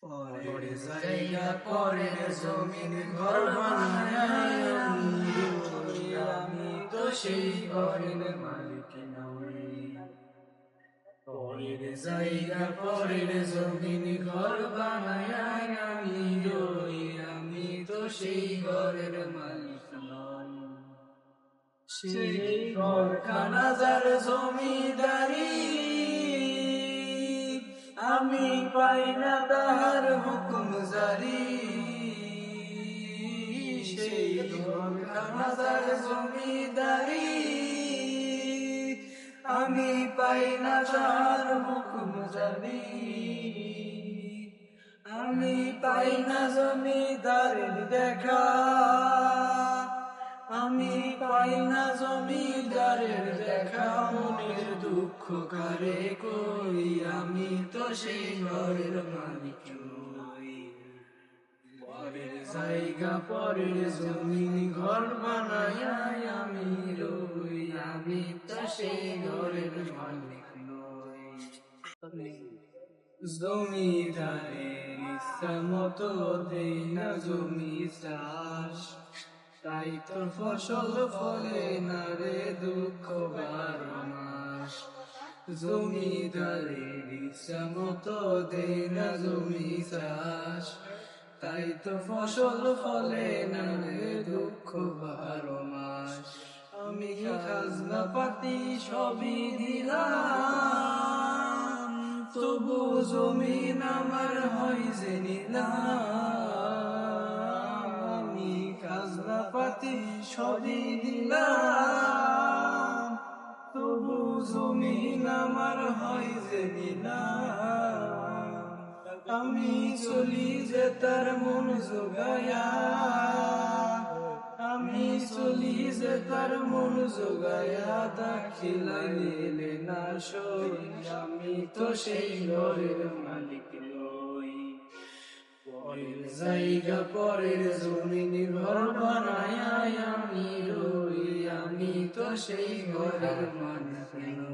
পরের জায়গা পরের জমিন ঘর বানায় আমি রই, আমি তো সেই ঘরের মালিক নই। পরের জায়গা পরের জমিন ঘর বানায় আমি রই, আমি তো সেই ঘরের মালিক নই। সেই ঘরখানা যার জমিদারি, আমি পাই না তাহার হুকুম জারি। সেই ঘরখানা যার জমিদারি, আমি পাই না তাহার হুকুম জারি। আমি পাই না জমিদারের দেখা, আমি পাই না জমিদারের দেখা। মনের দুঃখ কারে কই, আমি তো সেই ঘরের মালিক নই। পরের জায়গা পরের জমিন ঘর বানায় আমি রই, আমি তো সেই ঘরের মালিক নই। জমিদারের ইচ্ছা মতো দেই না জমি চাষ, তাই তো ফসল ফলে না রে দুঃখ 12 মাস। জমিদারের ইচ্ছা মতো দেই না জমি চাষ, তাই তো ফসল ফলে না রে দুঃখ 12 মাস। আমি খাজনা পাতি সবই দিলাম, তবু জমিন আমার হয় যে নিলাম। আমি খাজনা পাতি সবই দিলাম, তবু জমিন আমার হয় যে নিলাম। আমি চলি যে তার মন জোগায়া, আমি চলি যে তার মন জোগায়া, দাখিলাইলে না সই, আমি তো সেই ঘরের মালিক নই। পরের জায়গা পরের জমিন ঘর বানায় আমি রই, আমি তো সেই ঘরের মালিক নই।